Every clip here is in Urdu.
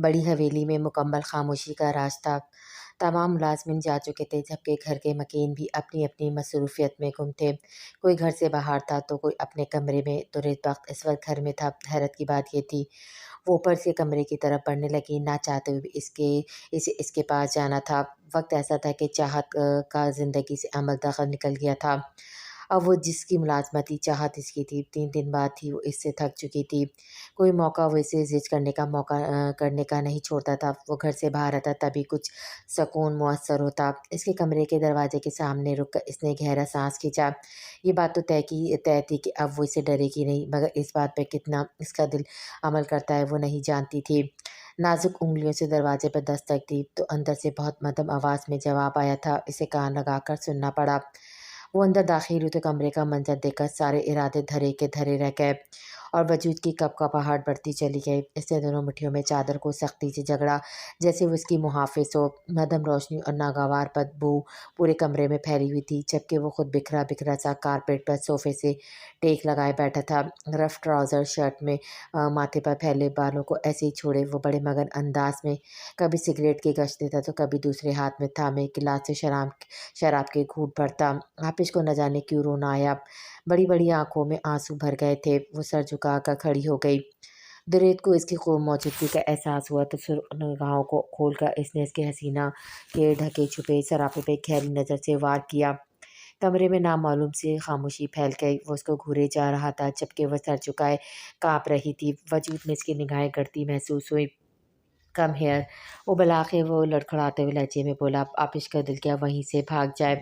بڑی حویلی میں مکمل خاموشی کا راج تھا۔ تمام ملازمین جا چکے تھے، جبکہ گھر کے مکین بھی اپنی اپنی مصروفیت میں گم تھے۔ کوئی گھر سے باہر تھا تو کوئی اپنے کمرے میں۔ درست وقت اس وقت گھر میں تھا۔ حیرت کی بات یہ تھی، وہ اوپر سے کمرے کی طرف بڑھنے لگی۔ نہ چاہتے ہوئے بھی اسے اس کے پاس جانا تھا۔ وقت ایسا تھا کہ چاہت کا زندگی سے عمل دخل نکل گیا تھا۔ اب وہ جس کی ملازمت تھی، چاہت اس کی تھی۔ 3 دن بعد تھی، وہ اس سے تھک چکی تھی۔ کوئی موقع وہ اسے زج کرنے کا نہیں چھوڑتا تھا۔ وہ گھر سے باہر آتا تبھی کچھ سکون میسر ہوتا۔ اس کے کمرے کے دروازے کے سامنے رک کر اس نے گہرا سانس کھینچا۔ یہ بات تو طے تھی کہ اب وہ اسے ڈرے گی نہیں، مگر اس بات پہ کتنا اس کا دل عمل کرتا ہے وہ نہیں جانتی تھی۔ نازک انگلیوں سے دروازے پر دستک دی تو اندر سے بہت مدھم آواز میں جواب آیا تھا۔ اسے کان لگا کر سننا پڑا۔ وہ اندر داخل ہوئی تو کمرے کا منظر دیکھ کر سارے ارادے دھرے کے دھرے رہ گئے اور وجود کی کپکپاہٹ بڑھتی چلی گئی۔ اس نے دونوں مٹھیوں میں چادر کو سختی سے جکڑا، جیسے وہ اس کی محافظ ہو۔ مدھم روشنی اور ناگوار بدبو پورے کمرے میں پھیلی ہوئی تھی، جبکہ وہ خود بکھرا بکھرا سا کارپیٹ پر صوفے سے ٹیک لگائے بیٹھا تھا۔ رف ٹراؤزر شرٹ میں ماتھے پر پھیلے بالوں کو ایسے ہی چھوڑے وہ بڑے مگن انداز میں کبھی سگریٹ کی گچھ لیتا تو کبھی دوسرے ہاتھ میں تھامے گلاس سے شراب کے گھونٹ بھرتا۔ آپش کو نہ جانے کیوں رونا آیا۔ بڑی بڑی آنکھوں میں آنسو بھر گئے تھے۔ وہ سر جھکا کر کھڑی ہو گئی۔ درید کو اس کی خوب موجودگی کا احساس ہوا تو سرخ نگاہوں کو کھول کر اس نے اس کے حسینہ کے ڈھکے چھپے سراپے پہ گہری نظر سے وار کیا۔ کمرے میں نامعلوم سی خاموشی پھیل گئی۔ وہ اس کو گھورے جا رہا تھا، جبکہ وہ سر جھکائے کانپ رہی تھی۔ وجود میں اس کی نگاہیں گڑتی محسوس ہوئی۔ کم ہیئر، وہ بالآخر وہ لڑکھڑاتے ہوئے لہجے میں بولا۔ آپش کا دل کیا وہیں سے بھاگ جائے،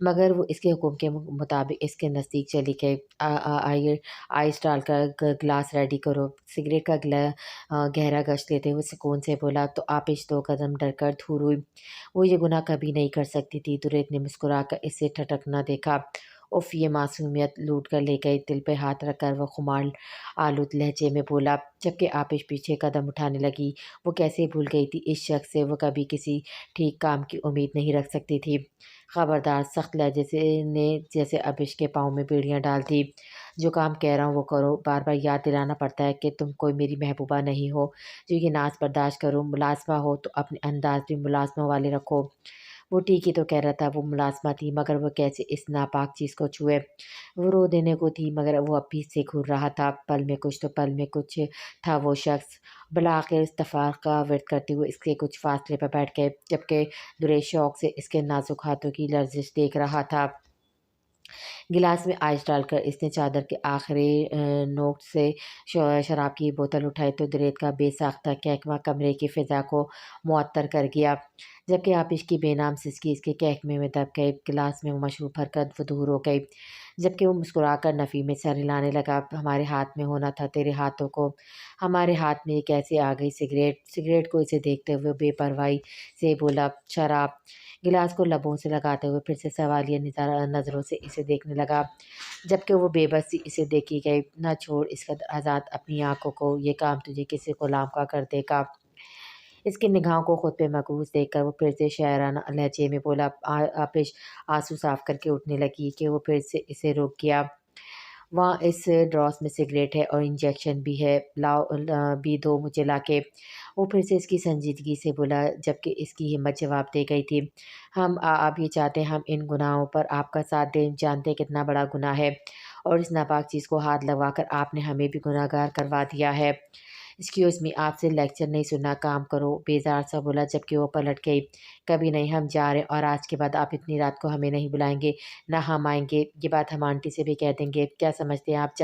مگر وہ اس کے حکم کے مطابق اس کے نزدیک چلی گئی۔ آئس ڈال کر گلاس ریڈی کرو۔ سگریٹ کا گہرا گشت لیتے ہوئے سکون سے بولا تو آپش 2 قدم ڈر کر دور ہوئی۔ وہ یہ گناہ کبھی نہیں کر سکتی تھی۔ درید نے مسکرا کر اسے ٹھٹکنا دیکھا۔ اف، یہ معصومیت لوٹ کر لے گئی۔ دل پہ ہاتھ رکھ کر وہ خمار آلود لہجے میں بولا، جبکہ آپش پیچھے قدم اٹھانے لگی۔ وہ کیسے بھول گئی تھی اس شخص سے وہ کبھی کسی ٹھیک کام کی امید نہیں رکھ سکتی تھی۔ خبردار، سخت لہجے نے جیسے آپش کے پاؤں میں بیڑیاں ڈال دی۔ جو کام کہہ رہا ہوں وہ کرو۔ بار بار یاد دلانا پڑتا ہے کہ تم کوئی میری محبوبہ نہیں ہو جو یہ ناز برداشت کرو۔ ملازمہ ہو تو اپنے انداز بھی ملازموں والے رکھو۔ وہ ٹھیک ہی تو کہہ رہا تھا، وہ ملازمہ تھی، مگر وہ کیسے اس ناپاک چیز کو چھوئے۔ وہ رو دینے کو تھی، مگر وہ اب بھی اس سے گھور رہا تھا۔ پل میں کچھ تو پل میں کچھ تھا وہ شخص۔ بالآخر اتفاق کا ورد کرتے ہوئے اس کے کچھ فاصلے پر بیٹھ گئے، جبکہ درید شوق سے اس کے نازک ہاتھوں کی لرزش دیکھ رہا تھا۔ گلاس میں آئس ڈال کر اس نے چادر کے آخری نوک سے شراب کی بوتل اٹھائی تو درید کا بے ساختہ کہکواں کمرے کی فضا کو معطر کر گیا، جبکہ آپش کی بے نام سسکی اس کے کہکمے میں دب گئی۔ گلاس میں وہ مشروب بھر کر وہ دور ہو گئی، جبکہ وہ مسکرا کر نفی میں سر ہلانے لگا۔ ہمارے ہاتھ میں ہونا تھا تیرے ہاتھوں کو، ہمارے ہاتھ میں یہ کیسے آ گئی؟ سگریٹ کو اسے دیکھتے ہوئے بے پرواہی سے بولا، شراب۔ گلاس کو لبوں سے لگاتے ہوئے پھر سے سوالیہ نظروں سے اسے دیکھنے لگا، جبکہ وہ بے بس سی اسے دیکھی گئی۔ نہ چھوڑ اس قدر آزاد اپنی آنکھوں کو، یہ کام تجھے کسی غلام کا کر دے گا۔ اس کی نگاہوں کو خود پہ مرکوز دیکھ کر وہ پھر سے شاعرانہ لہجے میں بولا۔ آپش آنسو صاف کر کے اٹھنے لگی کہ وہ پھر سے اسے روک گیا۔ وہاں اس ڈراس میں سگریٹ ہے اور انجیکشن بھی ہے، لاؤ بھی دو مجھے لا کے۔ وہ پھر سے اس کی سنجیدگی سے بولا، جبکہ اس کی ہمت جواب دے گئی تھی۔ ہم آپ یہ چاہتے ہیں ہم ان گناہوں پر آپ کا ساتھ دیں؟ جانتے کتنا بڑا گناہ ہے، اور اس ناپاک چیز کو ہاتھ لگوا کر آپ نے ہمیں بھی گناہ گار کروا دیا ہے۔ ایکسکیوز می، آپ سے لیکچر نہیں سننا، کام کرو، بیزار سا بولا، جبکہ وہ پلٹ گئی۔ کبھی نہیں، ہم جا رہے، اور آج کے بعد آپ اتنی رات کو ہمیں نہیں بلائیں گے، نہ ہم آئیں گے۔ یہ بات ہم آنٹی سے بھی کہہ دیں گے۔ کیا سمجھتے ہیں آپ،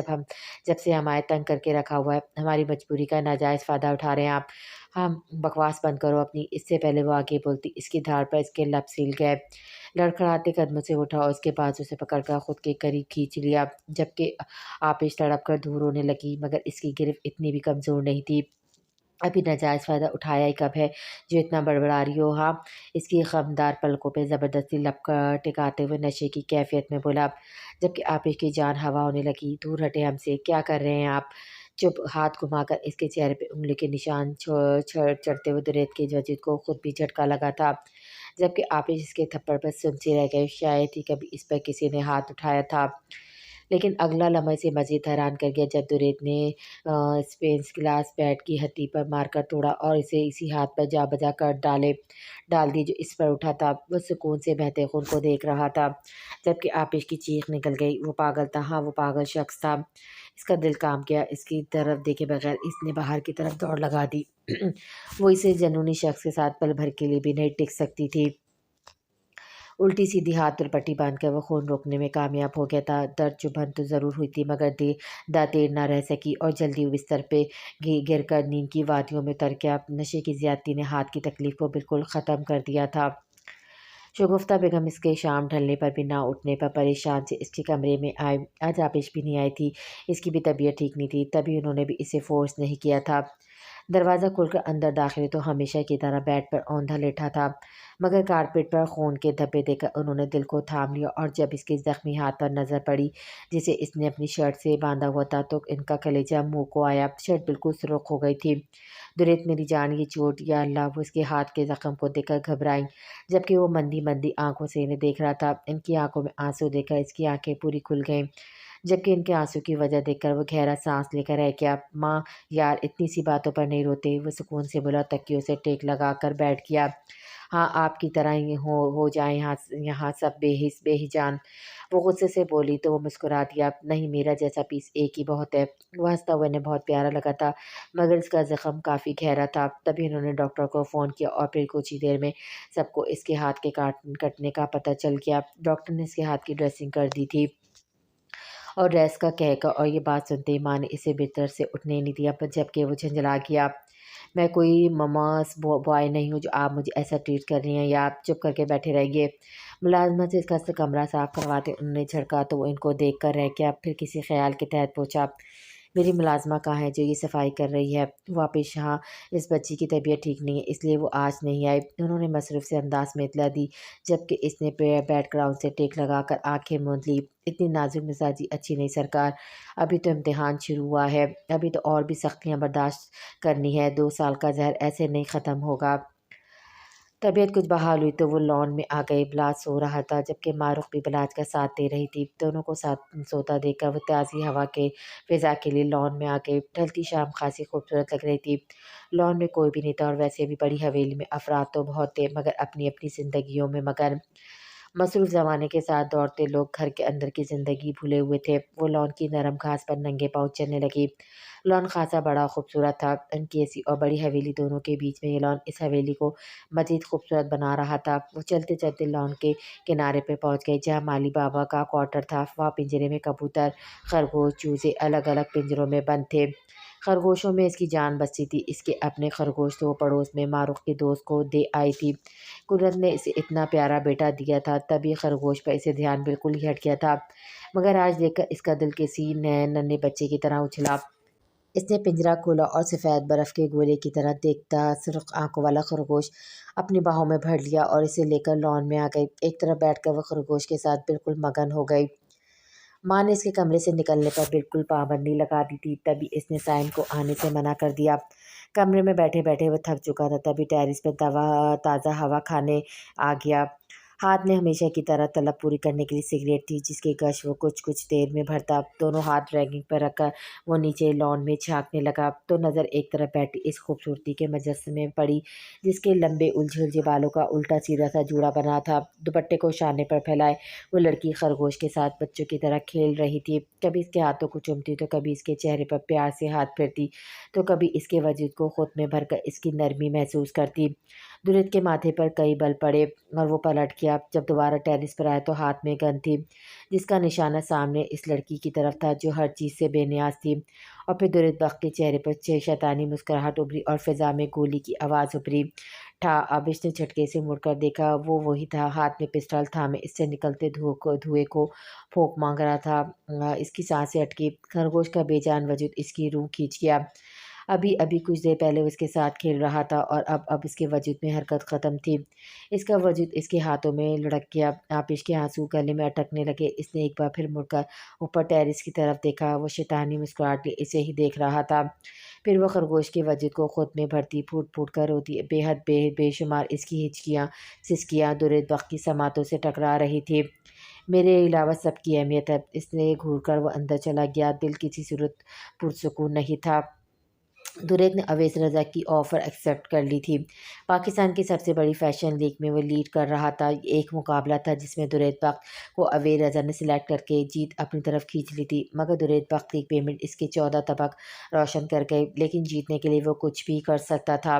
جب سے ہمارے تنگ کر کے رکھا ہوا ہے، ہماری مجبوری کا ناجائز فائدہ اٹھا رہے ہیں آپ۔ ہم بکواس بند کرو اپنی۔ اس سے پہلے وہ آگے بولتی، اس کی دھاڑ پر اس کے لب سل گئے۔ لڑکھڑاتے قدموں سے اٹھا اور اس کے بازو سے پکڑ کر خود کے قریب کھینچ لیا، جبکہ آپش تڑپ کر دور ہونے لگی، مگر اس کی گرفت اتنی بھی کمزور نہیں تھی۔ ابھی ناجائز فائدہ اٹھایا ہی کب ہے جو اتنا بڑبڑا رہی ہو؟ ہاں، اس کی خمدار پلکوں پہ زبردستی لب ٹکاتے ہوئے نشے کی کیفیت میں بولا، جبکہ آپش کی جان ہوا ہونے لگی۔ دور ہٹے ہم سے، کیا کر رہے ہیں آپ؟ چپ۔ ہاتھ گھما کر اس کے چہرے پہ انگلی کے نشان چڑھتے ہوئے درید کے وجود کو خود بھی جھٹکا لگا تھا، جبکہ آپش اس کے تھپڑ پر سن سی رہ گئے۔ شاید ہی کبھی اس پر کسی نے ہاتھ اٹھایا تھا۔ لیکن اگلا لمحہ اسے مزید حیران کر گیا جب دريد نے اسپینس گلاس بیٹ کی ہتھی پر مار کر توڑا اور اسے اسی ہاتھ پر جا بجا کر ڈال دی جو اس پر اٹھا تھا۔ وہ سکون سے بہتے خون کو دیکھ رہا تھا جبکہ آپش کی چیخ نکل گئی۔ وہ پاگل تھا، ہاں وہ پاگل شخص تھا۔ اس کا دل کام کیا، اس کی طرف دیکھے بغیر اس نے باہر کی طرف دوڑ لگا دی۔ وہ اسے جنونی شخص کے ساتھ پل بھر کے لیے بھی نہیں ٹک سکتی تھی۔ الٹی سیدھی ہاتھ پر پٹی باندھ کر وہ خون روکنے میں کامیاب ہو گیا تھا۔ درد چبھن تو ضرور ہوئی تھی مگر دیر نہ رہ سکی اور جلدی وہ بستر پہ گر کر نیند کی وادیوں میں اتر گیا۔ نشے کی زیادتی نے ہاتھ کی تکلیف کو بالکل ختم کر دیا تھا۔ شگفتہ بیگم اس کے شام ڈھلنے پر بھی نہ اٹھنے پر پریشان سے اس کے کمرے میں آئے۔ آج آپش بھی نہیں آئی تھی، اس کی بھی طبیعت ٹھیک نہیں تھی، تبھی انہوں نے بھی اسے فورس نہیں کیا تھا۔ دروازہ کھول کر اندر داخل ہوئے تو ہمیشہ کی طرح بیڈ پر اوندھا لیٹا تھا مگر کارپیٹ پر خون کے دھبے دیکھ کر انہوں نے دل کو تھام لیا اور جب اس کے زخمی ہاتھ پر نظر پڑی جسے اس نے اپنی شرٹ سے باندھا ہوا تھا تو ان کا کلیجہ منہ کو آیا۔ شرٹ بالکل سرخ ہو گئی تھی۔ دريد میری جان یہ چوٹ، یا اللہ! وہ اس کے ہاتھ کے زخم کو دیکھ کر گھبرائیں جبکہ وہ مندی مندی آنکھوں سے انہیں دیکھ رہا تھا۔ ان کی آنکھوں میں آنسو دیکھ کر اس کی آنکھیں پوری کھل گئیں جبکہ ان کے آنسو کی وجہ دیکھ کر وہ گہرا سانس لے کر رہ گیا۔ ماں یار اتنی سی باتوں پر نہیں روتے، وہ سکون سے بولا، تکیوں سے ٹیک لگا کر بیٹھ گیا۔ ہاں آپ کی طرح ہی ہو جائیں یہاں سب بے حس بے جان۔ وہ غصے سے بولی تو وہ مسکرا دیا، نہیں میرا جیسا پیس ایک ہی بہت ہے۔ وہ ہنستا ہوا انہیں بہت پیارا لگا تھا مگر اس کا زخم کافی گہرا تھا۔ تبھی انہوں نے ڈاکٹر کو فون کیا اور پھر کچھ ہی دیر میں سب کو اس کے ہاتھ کے کٹنے کا پتہ چل گیا۔ ڈاکٹر نے اس کے ہاتھ کی ڈریسنگ کر دی تھی اور ریسٹ کا کہہ کر اور یہ بات سنتے ہی ماں نے اسے بستر سے اٹھنے نہیں دیا جبکہ وہ جھنجھلا گیا، میں کوئی مماس بوائے نہیں ہوں جو آپ مجھے ایسا ٹریٹ کر رہی ہیں، یا آپ چپ کر کے بیٹھے رہیے۔ ملازمت سے اس کا کمرہ صاف کرواتے انہوں نے جھڑکا تو وہ ان کو دیکھ کر رہ گیا، پھر کسی خیال کے تحت پوچھا، میری ملازمہ کہاں ہے جو یہ صفائی کر رہی ہے؟ واپس ہاں اس بچی کی طبیعت ٹھیک نہیں ہے اس لیے وہ آج نہیں آئی، انہوں نے مصروف سے انداز میں اطلاع دی جبکہ اس نے بیک گراؤنڈ سے ٹیک لگا کر آنکھیں موند لی، اتنی نازک مزاجی اچھی نہیں سرکار، ابھی تو امتحان شروع ہوا ہے، ابھی تو اور بھی سختیاں برداشت کرنی ہے، 2 سال کا زہر ایسے نہیں ختم ہوگا۔ طبیعت کچھ بحال ہوئی تو وہ لان میں آ گئے۔ بلاج سو رہا تھا جبکہ ماروخ بھی بلاج کا ساتھ دے رہی تھی۔ دونوں کو ساتھ سوتا دیکھ کر وہ تازی ہوا کے فضا کے لیے لان میں آ گئے۔ ڈھلتی شام خاصی خوبصورت لگ رہی تھی۔ لان میں کوئی بھی نہیں تھا اور ویسے بھی بڑی حویلی میں افراد تو بہت تھے مگر اپنی اپنی زندگیوں میں مگن۔ مصروف زمانے کے ساتھ دوڑتے لوگ گھر کے اندر کی زندگی بھولے ہوئے تھے۔ وہ لان کی نرم گھاس پر ننگے پاؤں چلنے لگی۔ لان خاصا بڑا خوبصورت تھا۔ ان کی ایسی اور بڑی حویلی دونوں کے بیچ میں یہ لان اس حویلی کو مزید خوبصورت بنا رہا تھا۔ وہ چلتے چلتے لان کے کنارے پہ پہنچ گئے جہاں مالی بابا کا کوارٹر تھا۔ وہاں پنجرے میں کبوتر، خرگوش، چوزے الگ الگ پنجروں میں بند تھے۔ خرگوشوں میں اس کی جان بستی تھی۔ اس کے اپنے خرگوش تو وہ پڑوس میں ماروخ کے دوست کو دے آئی تھی۔ قدرت نے اسے اتنا پیارا بیٹا دیا تھا تبھی خرگوش پر اسے دھیان بالکل ہی ہٹ گیا تھا مگر آج دیکھ کر اس کا دل کسی ننھے بچے کی طرح اچھلا۔ اس نے پنجرہ کھولا اور سفید برف کے گولے کی طرح دیکھتا سرخ آنکھوں والا خرگوش اپنی باہوں میں بھر لیا اور اسے لے کر لان میں آ گئی۔ ایک طرف بیٹھ کر وہ خرگوش کے ساتھ بالکل مگن ہو گئی۔ ماں نے اس کے کمرے سے نکلنے پر بالکل پابندی لگا دی تھی تبھی اس نے سائم کو آنے سے منع کر دیا۔ کمرے میں بیٹھے بیٹھے وہ تھک چکا تھا تبھی ٹیرس پہ تازہ ہوا کھانے آ گیا۔ ہاتھ میں ہمیشہ کی طرح طلب پوری کرنے کے لیے سگریٹ تھی جس کی گش وہ کچھ دیر میں بھرتا۔ دونوں ہاتھ ریگنگ پر رکھ کر وہ نیچے لان میں جھانکنے لگا تو نظر ایک طرف بیٹھی اس خوبصورتی کے مجسمے میں پڑی جس کے لمبے الجھے بالوں کا الٹا سیدھا سا جوڑا بنا تھا۔ دوپٹے کو شانے پر پھیلائے وہ لڑکی خرگوش کے ساتھ بچوں کی طرح کھیل رہی تھی، کبھی اس کے ہاتھوں کو چومتی تو کبھی اس کے چہرے پر پیار سے ہاتھ پھیرتی تو کبھی اس کے وجود کو خود میں بھر کر اس کی نرمی محسوس کرتی۔ دريد کے ماتھے پر کئی بل پڑے اور وہ پلٹ گیا۔ جب دوبارہ ٹیرس پر آیا تو ہاتھ میں گن تھی جس کا نشانہ سامنے اس لڑکی کی طرف تھا جو ہر چیز سے بے نیاز تھی، اور پھر دريد بخت کے چہرے پر شیطانی مسکراہٹ ابھری اور فضا میں گولی کی آواز ابھری، ٹھا! اب اس نے جھٹکے سے مڑ کر دیکھا، وہ وہی تھا، ہاتھ میں پسٹل تھامے اس سے نکلتے دھوئے کو پھونک مانگ رہا تھا۔ اس کی سانسیں اٹکی، خرگوش کا بے جان وجود اس کی روح کھینچ گیا۔ ابھی کچھ دیر پہلے وہ اس کے ساتھ کھیل رہا تھا اور اب اس کے وجود میں حرکت ختم تھی، اس کا وجود اس کے ہاتھوں میں لڑک گیا۔ آپش کے آنسو گلے میں اٹکنے لگے۔ اس نے ایک بار پھر مڑ کر اوپر ٹیرس کی طرف دیکھا، وہ شیطانی مسکراہٹ لیے اسے ہی دیکھ رہا تھا۔ پھر وہ خرگوش کے وجود کو خود میں بھرتی پھوٹ پھوٹ کر روتی، بے حد بے شمار اس کی ہچکیاں سسکیاں دريد بخت کی سماعتوں سے ٹکرا رہی تھی۔ میرے علاوہ سب کی اہمیت ہے۔ اس نے گھور کر وہ اندر چلا گیا۔ دل کسی صورت پرسکون نہیں تھا۔ دریت نے اویس رضا کی آفر ایکسیپٹ کر لی تھی۔ پاکستان کی سب سے بڑی فیشن لیگ میں وہ لیڈ کر رہا تھا۔ ایک مقابلہ تھا جس میں دریت بخت کو اویس رضا نے سلیکٹ کر کے جیت اپنی طرف کھینچ لی تھی، مگر دریت بخت کی پیمنٹ اس کے 14 طبق روشن کر گئی، لیکن جیتنے کے لیے وہ کچھ بھی کر سکتا تھا۔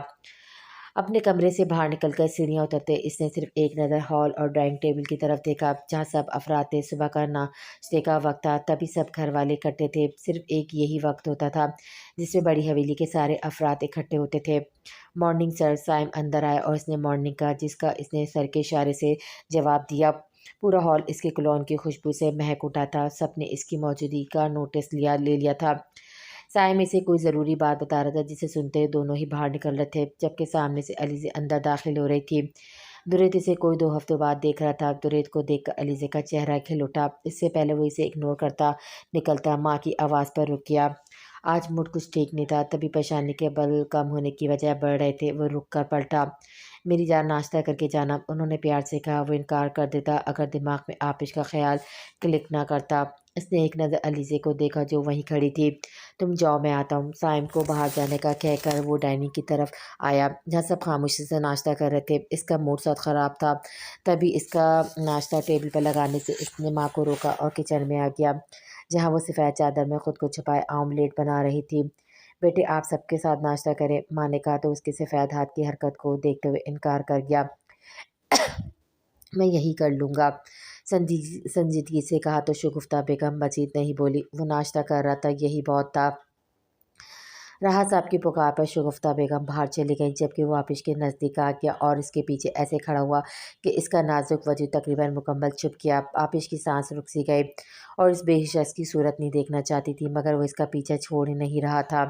اپنے کمرے سے باہر نکل کر سیڑھیاں اترتے اس نے صرف ایک نظر ہال اور ڈرائنگ ٹیبل کی طرف دیکھا جہاں سب افراد تھے۔ صبح کا ناشتے کا وقت تھا، تبھی سب گھر والے اکٹھے تھے۔ صرف ایک یہی وقت ہوتا تھا جس میں بڑی حویلی کے سارے افراد اکٹھے ہوتے تھے۔ مارننگ سر، سائم اندر آیا اور اس نے مارننگ کہا، جس کا اس نے سر کے اشارے سے جواب دیا۔ پورا ہال اس کے کولون کی خوشبو سے مہک اٹھا تھا۔ سب نے اس کی موجودگی کا نوٹس لے لیا تھا۔ سائم اسے کوئی ضروری بات بتا رہا تھا جسے سنتے دونوں ہی باہر نکل رہے تھے، جبکہ سامنے سے علیزے اندر داخل ہو رہی تھی۔ دریت اسے کوئی 2 ہفتوں بعد دیکھ رہا تھا۔ دریت کو دیکھ کر علیزے کا چہرہ کھل اٹھا۔ اس سے پہلے وہ اسے اگنور کرتا نکلتا ماں کی آواز پر رک گیا۔ آج موڈ کچھ ٹھیک نہیں تھا، تبھی پریشانی کے بل کم ہونے کی وجہ بڑھ رہے تھے۔ وہ رک کر پلٹا۔ میری جان، ناشتہ کر کے جانا، انہوں نے پیار سے کہا۔ وہ انکار کر دیتا اگر دماغ میں آپش کا خیال کلک نہ کرتا۔ اس نے ایک نظر علیزے کو دیکھا جو وہیں کھڑی تھی۔ تم جاؤ، میں آتا ہوں۔ سائم کو باہر جانے کا کہہ کر وہ ڈائننگ کی طرف آیا جہاں سب خاموشی سے ناشتہ کر رہے تھے۔ اس کا موڈ سخت خراب تھا، تبھی اس کا ناشتہ ٹیبل پر لگانے سے اس نے ماں کو روکا اور کچن میں آ گیا جہاں وہ سفید چادر میں خود کو چھپائے آملیٹ بنا رہی تھی۔ بیٹے، آپ سب کے ساتھ ناشتہ کریں، ماں نے کہا تو اس کے سفید ہاتھ کی حرکت کو دیکھتے ہوئے انکار کر گیا۔ میں یہی کر لوں گا، سنجیدگی سے کہا تو شگفتہ بیگم مزید نہیں بولی۔ وہ ناشتہ کر رہا تھا، یہی بہت تھا۔ راحت صاحب کی پکار پر شگفتہ بیگم باہر چلی گئیں، جبکہ وہ آپش کے نزدیک آ گیا اور اس کے پیچھے ایسے کھڑا ہوا کہ اس کا نازک وجود تقریباً مکمل چھپ گیا۔ آپش کی سانس رک سی گئی اور اس بے شخص کی صورت نہیں دیکھنا چاہتی تھی، مگر وہ اس کا پیچھا چھوڑ ہی نہیں رہا تھا۔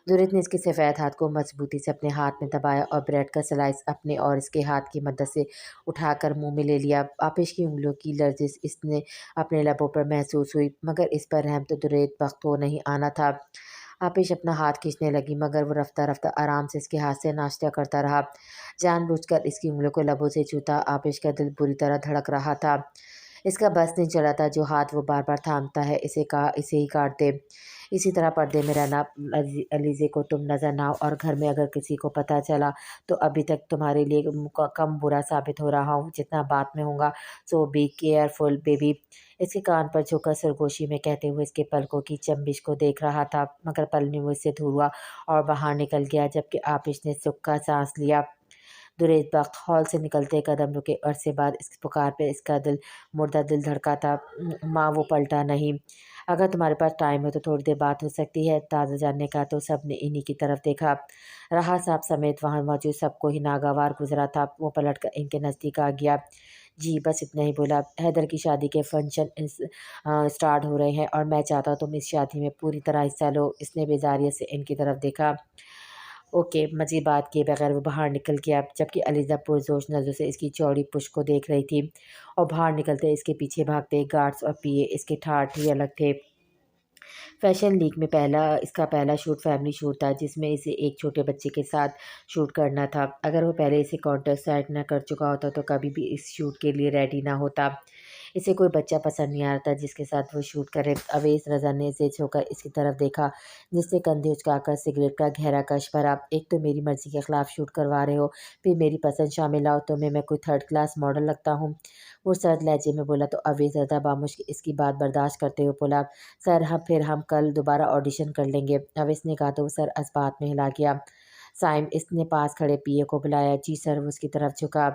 دریت نے اس کے سفید ہاتھ کو مضبوطی سے اپنے ہاتھ میں دبایا اور بریڈ کا سلائس اپنے اور اس کے ہاتھ کی مدد سے اٹھا کر منہ میں لے لیا۔ آپش کی انگلیوں کی لرزش اس نے اپنے لبوں پر محسوس ہوئی، مگر اس پر رحم تو دریت بخت کو نہیں آنا تھا۔ آپش اپنا ہاتھ کھینچنے لگی، مگر وہ رفتہ رفتہ آرام سے اس کے ہاتھ سے ناشتہ کرتا رہا، جان بوجھ کر اس کی انگلیوں کو لبوں سے چھوتا۔ آپش کا دل بری طرح دھڑک رہا تھا۔ اس کا بس نہیں چلا تھا، جو ہاتھ وہ بار بار تھامتا ہے اسے ہی کاٹ دے۔ اسی طرح پردے میں رہنا۔ علیزے کو تم نظر نہ آؤ اور گھر میں اگر کسی کو پتہ چلا تو ابھی تک تمہارے لیے کم برا ثابت ہو رہا ہوں جتنا بات میں ہوں گا، سو بی کیئرفل بیبی۔ اس کے کان پر جھک کر سرگوشی میں کہتے ہوئے اس کے پلکوں کی چنبش کو دیکھ رہا تھا، مگر پل میں وہ اس سے دور ہوا اور باہر نکل گیا، جبکہ آپش نے سکھ کا سانس لیا۔ دریت بخت ہال سے نکلتے قدم رکے۔ عرصے بعد اس پکار پہ اس کا مردہ دل دھڑکا تھا۔ ماں، وہ پلٹا نہیں۔ اگر تمہارے پاس ٹائم ہے تو تھوڑی دیر بات ہو سکتی ہے، تازہ جاننے کا۔ تو سب نے انہی کی طرف دیکھا۔ راحت صاحب سمیت وہاں موجود سب کو ہی ناگوار گزرا تھا۔ وہ پلٹ کر ان کے نزدیک آ گیا۔ جی بس اتنا ہی بولا۔ حیدر کی شادی کے فنکشن سٹارٹ ہو رہے ہیں اور میں چاہتا ہوں تم اس شادی میں پوری طرح حصہ لو۔ اس نے بیزاریت سے ان کی طرف دیکھا۔ اوکے، مزید بات کیے بغیر وہ باہر نکل گیا، جبکہ علیزہ پرجوش نظروں سے اس کی چوڑی پشت کو دیکھ رہی تھی اور باہر نکلتے اس کے پیچھے بھاگتے گارڈز اور پیے اس کے ٹھاٹھ ہی الگ تھے۔ فیشن لیگ میں اس کا پہلا شوٹ فیملی شوٹ تھا، جس میں اسے ایک چھوٹے بچے کے ساتھ شوٹ کرنا تھا۔ اگر وہ پہلے اسے کانٹیکٹ سیٹ نہ کر چکا ہوتا تو کبھی بھی اس شوٹ کے لیے ریڈی نہ ہوتا۔ اسے کوئی بچہ پسند نہیں آ رہا تھا جس کے ساتھ وہ شوٹ کرے۔ اویس رضا نے زچ ہو کر اس کی طرف دیکھا، جس نے کندھے اچکا کر سگریٹ کا گہرا کش بھرا۔ ایک تو میری مرضی کے خلاف شوٹ کروا رہے ہو، پھر میری پسند شامل لاؤ، تمہیں میں کوئی 3rd کلاس ماڈل لگتا ہوں؟ وہ سرد لہجے میں بولا تو اویس رضا بامشکل اس کی بات برداشت کرتے ہوئے بولا، سر پھر ہم کل دوبارہ آڈیشن کر لیں گے۔ اویس نے کہا تو وہ سر اس بات میں ہلا گیا۔ سائم، اس نے پاس کھڑے پیے کو بلایا۔ جی سر۔ وہ اس کی طرف جھکا۔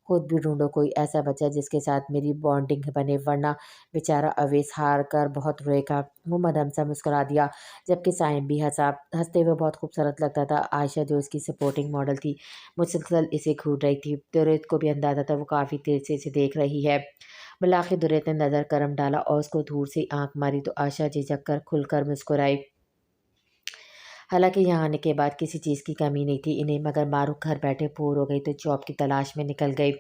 خود بھی ڈھونڈو کوئی ایسا بچہ جس کے ساتھ میری بانڈنگ بنے، ورنہ بیچارہ اویس ہار کر بہت روئے گا۔ وہ مدھم سا مسکرا دیا، جبکہ سائم بھی ہنسا۔ ہنستے ہوئے بہت خوبصورت لگتا تھا۔ عائشہ جو اس کی سپورٹنگ ماڈل تھی مسلسل اسے گھور رہی تھی۔ دریت کو بھی اندازہ تھا وہ کافی دیر سے اسے دیکھ رہی ہے۔ بالآخر دریت نے نظر کرم ڈالا اور اس کو دور سے آنکھ ماری تو عائشہ جھجک کر کھل کر مسکرائی۔ حالانکہ یہاں آنے کے بعد کسی چیز کی کمی نہیں تھی انہیں، مگر معروف گھر بیٹھے بور ہو گئی تو جاب کی تلاش میں نکل گئی۔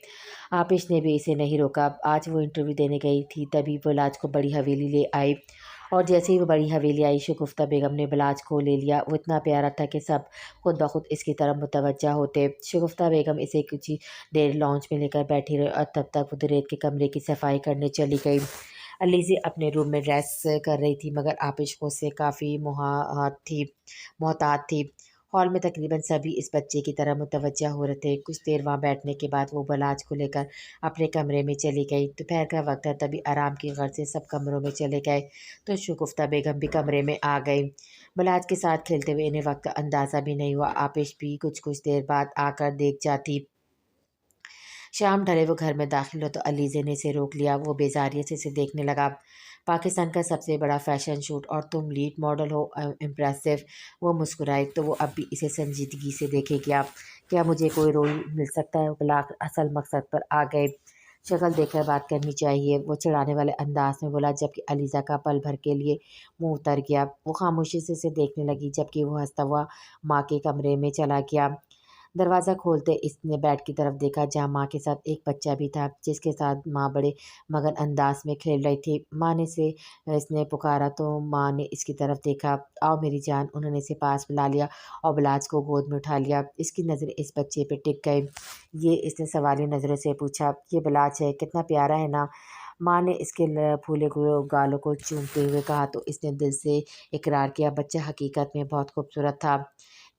آپش نے بھی اسے نہیں روکا۔ آج وہ انٹرویو دینے گئی تھی، تبھی وہ لاج کو بڑی حویلی لے آئی اور جیسے ہی وہ بڑی حویلی آئی شگفتہ بیگم نے بلاج کو لے لیا۔ وہ اتنا پیارا تھا کہ سب خود بخود اس کی طرف متوجہ ہوتے۔ شگفتہ بیگم اسے کچھ ہی دیر لانچ میں لے کر بیٹھی رہی اور تب تک وہ درید کے کمرے کی صفائی کرنے چلی گئی۔ علیزی اپنے روم میں ریسٹ کر رہی تھی مگر آپش کو اس سے کافی محتاط تھی۔ ہال میں تقریباً سبھی اس بچے کی طرح متوجہ ہو رہے تھے۔ کچھ دیر وہاں بیٹھنے کے بعد وہ بلاج کو لے کر اپنے کمرے میں چلی گئی۔ دوپہر کا وقت ہے، تبھی آرام کی غرض سے سب کمروں میں چلے گئے تو شگفتہ بیگم بھی کمرے میں آ گئی۔ بلاج کے ساتھ کھیلتے ہوئے انہیں وقت کا اندازہ بھی نہیں ہوا۔ آپش بھی کچھ دیر بعد آ کر دیکھ جاتی۔ شام ڈھلے وہ گھر میں داخل ہو تو علیزے نے اسے روک لیا۔ وہ بیزاریت سے اسے دیکھنے لگا۔ پاکستان کا سب سے بڑا فیشن شوٹ اور تم لیڈ ماڈل ہو، امپریسو۔ وہ مسکرائی تو وہ اب بھی اسے سنجیدگی سے دیکھے گیا۔ کیا مجھے کوئی رول مل سکتا ہے؟ وہ بالآخر اصل مقصد پر آ گئے۔ شکل دیکھ کر بات کرنی چاہیے، وہ چڑھانے والے انداز میں بولا، جبکہ علیزہ کا پل بھر کے لیے منہ اتر گیا۔ وہ خاموشی سے اسے دیکھنے لگی جبکہ وہ ہنستا ہوا ماں کے کمرے میں چلا گیا۔ دروازہ کھولتے اس نے بیڈ کی طرف دیکھا جہاں ماں کے ساتھ ایک بچہ بھی تھا جس کے ساتھ ماں بڑے مگن انداز میں کھیل رہی تھی۔ ماں نے اس نے پکارا تو ماں نے اس کی طرف دیکھا۔ آؤ میری جان، انہوں نے اسے پاس بلا لیا اور بلاج کو گود میں اٹھا لیا۔ اس کی نظریں اس بچے پہ ٹک گئی۔ یہ اس نے سوالی نظروں سے پوچھا، یہ بلاج ہے، کتنا پیارا ہے نا؟ ماں نے اس کے پھولے ہوئے گالوں کو چومتے ہوئے کہا تو اس نے دل سے اقرار کیا، بچہ حقیقت میں بہت خوبصورت تھا۔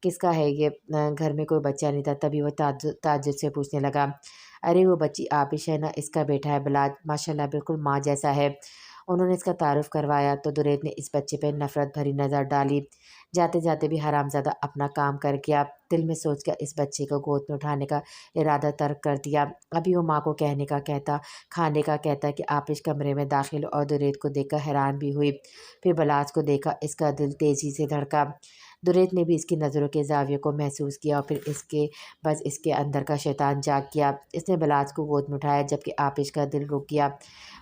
کس کا ہے یہ؟ گھر میں کوئی بچہ نہیں تھا۔ تبھی وہ تعجب سے پوچھنے لگا، ارے وہ بچی آپش ہے نا، اس کا بیٹا ہے بلاج، ماشاءاللہ بالکل ماں جیسا ہے۔ انہوں نے اس کا تعارف کروایا تو درید نے اس بچے پہ نفرت بھری نظر ڈالی۔ جاتے جاتے بھی حرامزادہ اپنا کام کر گیا۔ دل میں سوچ کر اس بچے کو گود میں اٹھانے کا ارادہ ترک کر دیا۔ ابھی وہ ماں کو کھانے کا کہتا کہ آپش کمرے میں داخل اور درید کو دیکھ کر حیران بھی ہوئی۔ پھر بلاج کو دیکھا، اس کا دل تیزی سے دھڑکا۔ درید نے بھی اس کی نظروں کے زاویے کو محسوس کیا اور پھر بس اس کے اندر کا شیطان جاگ گیا۔ اس نے بلاج کو گود میں اٹھایا جبکہ آپش کا دل رک گیا۔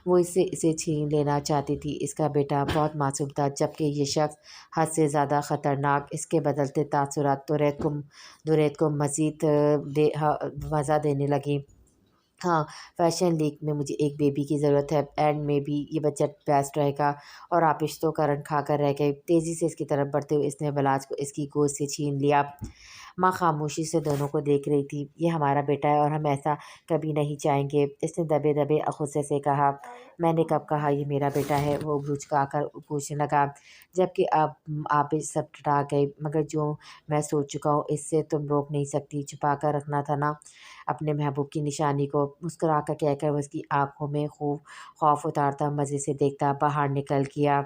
وہ اسے چھین لینا چاہتی تھی۔ اس کا بیٹا بہت معصوم تھا جبکہ یہ شخص حد سے زیادہ خطرناک۔ اس کے بدلتے تاثرات درید کو مزید مزہ دینے لگیں۔ ہاں، فیشن لیک میں مجھے ایک بیبی کی ضرورت ہے، اینڈ میں بھی یہ بچہ بیسٹ رہے گا۔ اور آپش تو کرنٹ کھا کر رہ گئی۔ تیزی سے اس کی طرف بڑھتے ہوئے اس نے بلاج کو اس کی گود سے چھین لیا۔ ماں خاموشی سے دونوں کو دیکھ رہی تھی۔ یہ ہمارا بیٹا ہے اور ہم ایسا کبھی نہیں چاہیں گے، اس نے دبے دبے غصے سے کہا۔ میں نے کب کہا یہ میرا بیٹا ہے؟ وہ بھڑچکا کر پوچھنے لگا۔ جبکہ اب آپ سب ٹٹا گئے، مگر جو میں سوچ چکا ہوں اس سے تم روک نہیں سکتی۔ چھپا کر رکھنا تھا نا اپنے محبوب کی نشانی کو؟ مسکرا کر کہہ کر وہ اس کی آنکھوں میں خوف اتارتا مزے سے دیکھتا باہر نکل گیا۔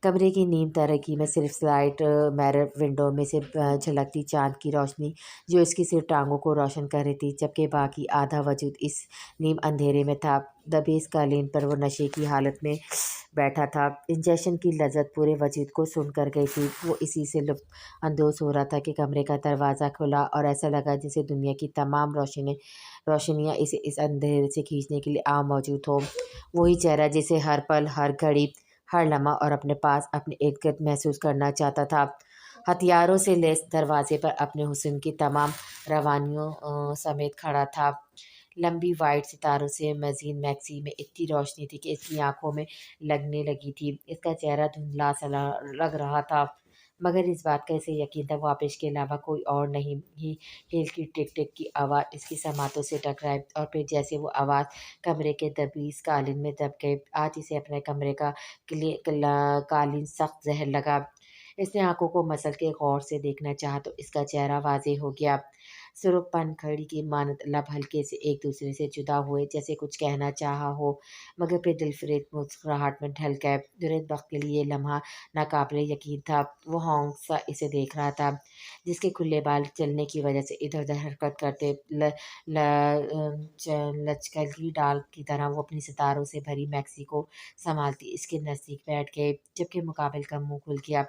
کمرے کی نیم تاریکی میں صرف سلائٹ میرر ونڈو میں سے جھلکتی چاند کی روشنی جو اس کی صرف ٹانگوں کو روشن کر رہی تھی، جبکہ باقی آدھا وجود اس نیم اندھیرے میں تھا۔ دبی اس قالین پر وہ نشے کی حالت میں بیٹھا تھا۔ انجیکشن کی لذت پورے وجود کو سن کر گئی تھی۔ وہ اسی سے لطف اندوز ہو رہا تھا کہ کمرے کا دروازہ کھلا اور ایسا لگا جیسے دنیا کی تمام روشنیاں اسے اس اندھیرے سے کھینچنے کے لیے موجود ہو۔ وہی چہرہ جسے ہر پل، ہر گھڑی، ہر لمحہ اور اپنے پاس، اپنے ارد گرد محسوس کرنا چاہتا تھا۔ ہتھیاروں سے لیس دروازے پر اپنے حسن کی تمام روانیوں سمیت کھڑا تھا۔ لمبی وائٹ ستاروں سے مزین میکسی میں اتنی روشنی تھی کہ اس کی آنکھوں میں لگنے لگی تھی۔ اس کا چہرہ دھندلا سا لگ رہا تھا مگر اس بات کا اسے یقین تھا وہ آپش کے علاوہ کوئی اور نہیں ہی۔ ہیل کی ٹک ٹک کی آواز اس کی سماعتوں سے ٹکرائی اور پھر جیسے وہ آواز کمرے کے دبیز قالین میں دب گئی۔ آج اسے اپنے کمرے کا قالین سخت زہر لگا۔ اس نے آنکھوں کو مسل کے غور سے دیکھنا چاہا تو اس کا چہرہ واضح ہو گیا۔ سرخ پن کھڑی کی مانند لب ہلکے سے ایک دوسرے سے جدا ہوئے جیسے کچھ کہنا چاہا ہو مگر پھر دلفریب مسکراہٹ میں ڈھل گئے۔ درید بخت کے لیے یہ لمحہ ناقابل یقین تھا۔ وہ ہونک سا اسے دیکھ رہا تھا جس کے کھلے بال چلنے کی وجہ سے ادھر ادھر حرکت کرتے، لچکدی ڈال کی طرح وہ اپنی ستاروں سے بھری میکسی کو سنبھالتی اس کے نزدیک بیٹھ گئے جبکہ مقابل کا منہ کھل گیا۔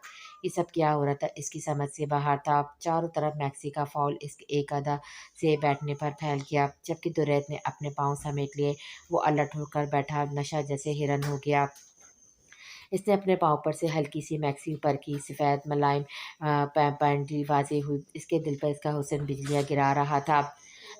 یہ سب کیا ہو رہا تھا اس کی سمجھ سے باہر تھا۔ چاروں طرف میکسی کا فال اس کے ایک ادا سے بیٹھنے پر پھیل گیا جبکہ درید نے اپنے پاؤں سمیٹ لیے۔ وہ الٹ ہو کر بیٹھا نشہ جیسے ہرن ہو گیا۔ اس نے اپنے پاؤں پر سے ہلکی سی میکسی اوپر کی، سفید ملائم پینڈلی واضح ہوئی۔ اس کے دل پر اس کا حسن بجلیاں گرا رہا تھا۔